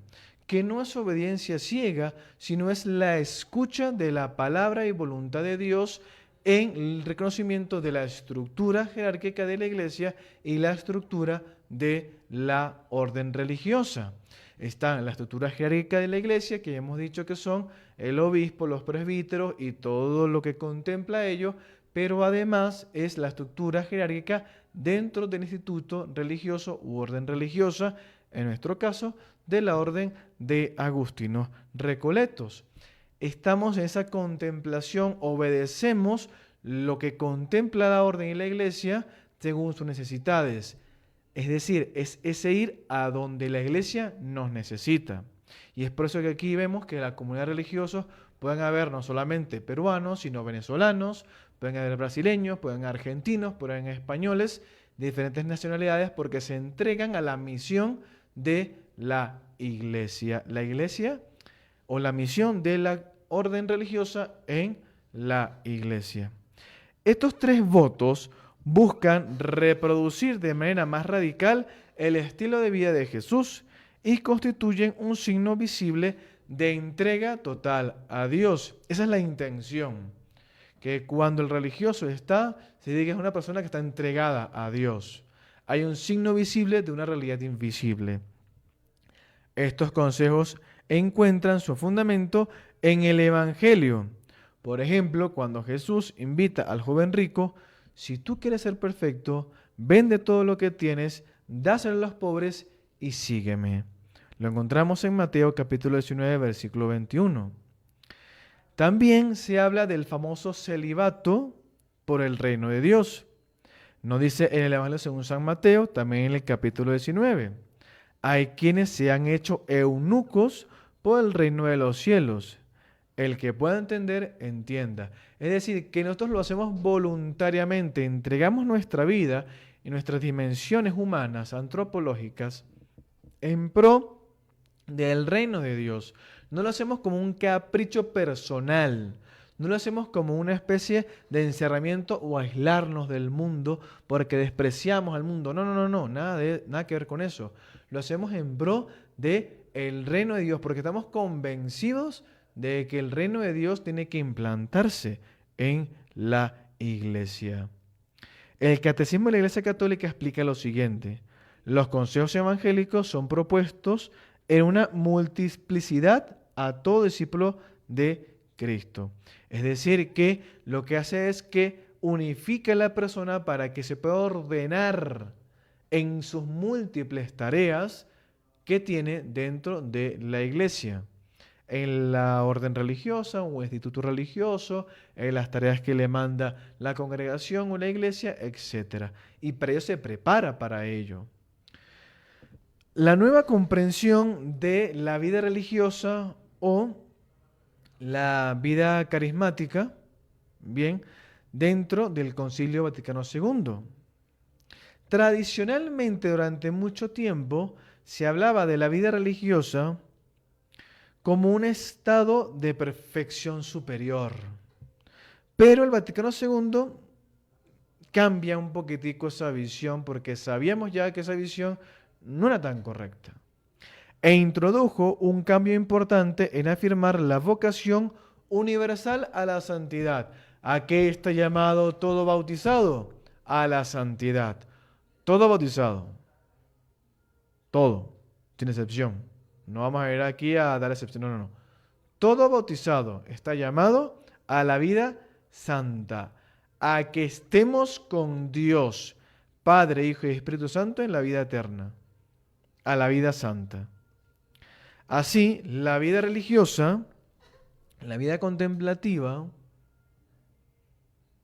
Speaker 2: que no es obediencia ciega, sino es la escucha de la palabra y voluntad de Dios en el reconocimiento de la estructura jerárquica de la Iglesia y la estructura de la orden religiosa. Está la estructura jerárquica de la Iglesia, que ya hemos dicho que son el obispo, los presbíteros y todo lo que contempla ello, pero además es la estructura jerárquica dentro del instituto religioso u orden religiosa, en nuestro caso, de la Orden de Agustinos Recoletos. Estamos en esa contemplación, obedecemos lo que contempla la orden y la Iglesia según sus necesidades. Es decir, es ese ir a donde la Iglesia nos necesita. Y es por eso que aquí vemos que en la comunidad religiosa pueden haber no solamente peruanos, sino venezolanos, pueden haber brasileños, pueden haber argentinos, pueden haber españoles, de diferentes nacionalidades, porque se entregan a la misión de la Iglesia. La Iglesia o la misión de la orden religiosa en la Iglesia. Estos 3 votos buscan reproducir de manera más radical el estilo de vida de Jesús y constituyen un signo visible de entrega total a Dios. Esa es la intención, que cuando el religioso se diga que es una persona que está entregada a Dios. Hay un signo visible de una realidad invisible. Estos consejos encuentran su fundamento en el Evangelio. Por ejemplo, cuando Jesús invita al joven rico, si tú quieres ser perfecto, vende todo lo que tienes, dáselo a los pobres y sígueme. Lo encontramos en Mateo capítulo 19, versículo 21. También se habla del famoso celibato por el reino de Dios. Nos dice en el Evangelio según San Mateo, también en el capítulo 19. Hay quienes se han hecho eunucos por el reino de los cielos. El que pueda entender, entienda. Es decir, que nosotros lo hacemos voluntariamente, entregamos nuestra vida y nuestras dimensiones humanas, antropológicas, en pro del reino de Dios. No lo hacemos como un capricho personal, no lo hacemos como una especie de encerramiento o aislarnos del mundo porque despreciamos al mundo. No, nada que ver con eso. Lo hacemos en pro del reino de Dios porque estamos convencidos de que el reino de Dios tiene que implantarse en la iglesia. El Catecismo de la Iglesia Católica explica lo siguiente: los consejos evangélicos son propuestos en una multiplicidad a todo discípulo de Cristo. Es decir, que lo que hace es que unifica a la persona para que se pueda ordenar en sus múltiples tareas que tiene dentro de la iglesia. En la orden religiosa o instituto religioso, en las tareas que le manda la congregación o la iglesia, etc. Y para ello se prepara para ello. La nueva comprensión de la vida religiosa o la vida carismática, bien, dentro del Concilio Vaticano II. Tradicionalmente, durante mucho tiempo, se hablaba de la vida religiosa como un estado de perfección superior. Pero el Vaticano II cambia un poquitico esa visión porque sabíamos ya que esa visión no era tan correcta. E introdujo un cambio importante en afirmar la vocación universal a la santidad. ¿A qué está llamado todo bautizado? A la santidad. Todo bautizado. Todo, sin excepción. No vamos a ir aquí a dar excepción, no. Todo bautizado está llamado a la vida santa, a que estemos con Dios, Padre, Hijo y Espíritu Santo en la vida eterna, a la vida santa. Así, la vida religiosa, la vida contemplativa,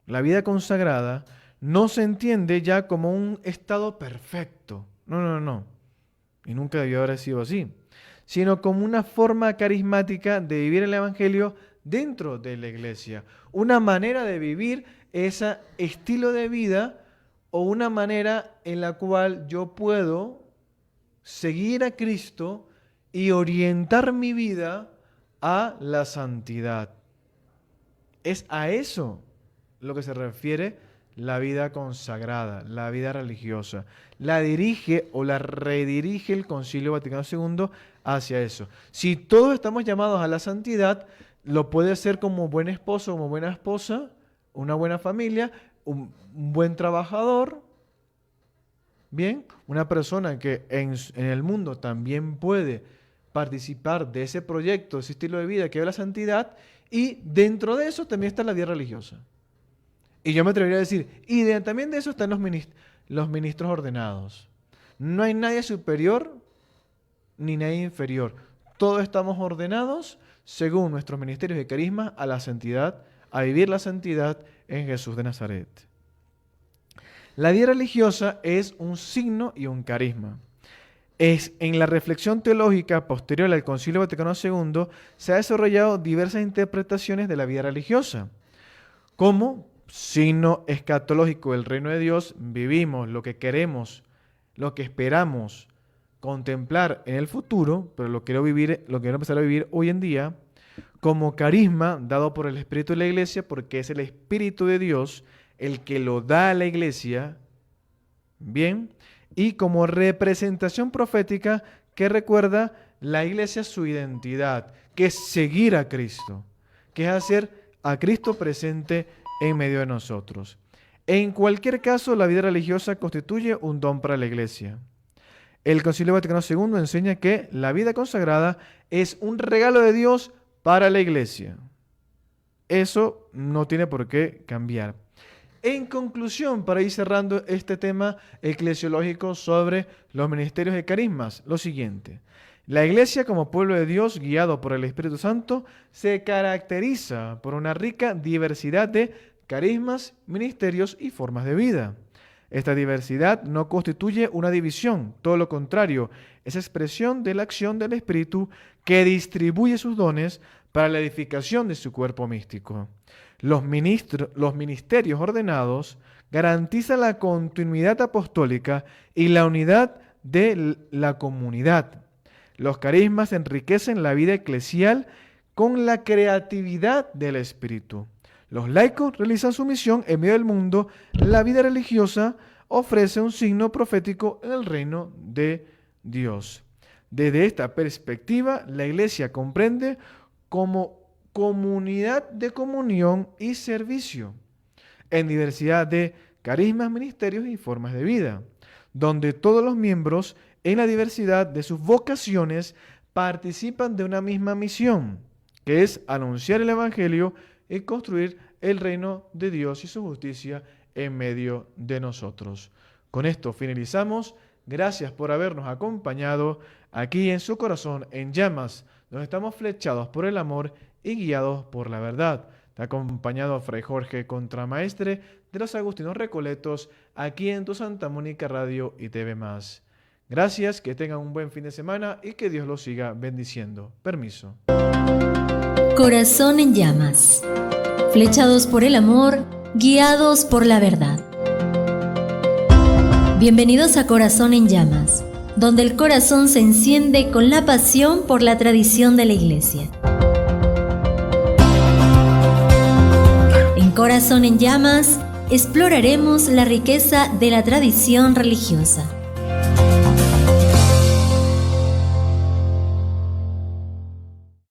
Speaker 2: la vida consagrada, no se entiende ya como un estado perfecto. No. Y nunca debió haber sido así. Sino como una forma carismática de vivir el Evangelio dentro de la iglesia. Una manera de vivir ese estilo de vida o una manera en la cual yo puedo seguir a Cristo y orientar mi vida a la santidad. Es a eso lo que se refiere la vida consagrada, la vida religiosa. La dirige o la redirige el Concilio Vaticano II hacia eso. Si todos estamos llamados a la santidad, lo puede hacer como buen esposo, como buena esposa, una buena familia, un buen trabajador, bien, una persona que en el mundo también puede participar de ese proyecto, ese estilo de vida que es la santidad, y dentro de eso también está la vida religiosa. Y yo me atrevería a decir, también de eso están los ministros ordenados. No hay nadie superior ni nadie inferior. Todos estamos ordenados según nuestros ministerios de carisma a la santidad, a vivir la santidad en Jesús de Nazaret. La vida religiosa es un signo y un carisma. En la reflexión teológica posterior al Concilio Vaticano II se han desarrollado diversas interpretaciones de la vida religiosa. Como signo escatológico del reino de Dios, vivimos lo que queremos, lo que esperamos contemplar en el futuro, pero lo quiero empezar a vivir hoy en día, como carisma dado por el Espíritu de la Iglesia, porque es el Espíritu de Dios el que lo da a la Iglesia, bien, y como representación profética que recuerda la Iglesia su identidad, que es seguir a Cristo, que es hacer a Cristo presente en medio de nosotros. En cualquier caso, la vida religiosa constituye un don para la Iglesia. El Concilio Vaticano II enseña que la vida consagrada es un regalo de Dios para la Iglesia. Eso no tiene por qué cambiar. En conclusión, para ir cerrando este tema eclesiológico sobre los ministerios de carismas, lo siguiente. La Iglesia, como pueblo de Dios guiado por el Espíritu Santo, se caracteriza por una rica diversidad de carismas, ministerios y formas de vida. Esta diversidad no constituye una división, todo lo contrario, es expresión de la acción del Espíritu que distribuye sus dones para la edificación de su cuerpo místico. Los ministerios ordenados garantizan la continuidad apostólica y la unidad de la comunidad. Los carismas enriquecen la vida eclesial con la creatividad del Espíritu. Los laicos realizan su misión en medio del mundo. La vida religiosa ofrece un signo profético en el reino de Dios. Desde esta perspectiva, la Iglesia comprende como comunidad de comunión y servicio, en diversidad de carismas, ministerios y formas de vida, donde todos los miembros, en la diversidad de sus vocaciones, participan de una misma misión, que es anunciar el Evangelio y construir el reino de Dios y su justicia en medio de nosotros. Con esto finalizamos. Gracias por habernos acompañado aquí en su corazón en llamas, donde estamos flechados por el amor y guiados por la verdad. Te ha acompañado Fray Jorge, contramaestre de los Agustinos Recoletos, aquí en tu Santa Mónica Radio y TV+. Gracias, que tengan un buen fin de semana y que Dios los siga bendiciendo. Permiso.
Speaker 1: Corazón en llamas. Flechados por el amor, guiados por la verdad. Bienvenidos a Corazón en llamas, donde el corazón se enciende con la pasión por la tradición de la Iglesia. En Corazón en llamas exploraremos la riqueza de la tradición religiosa.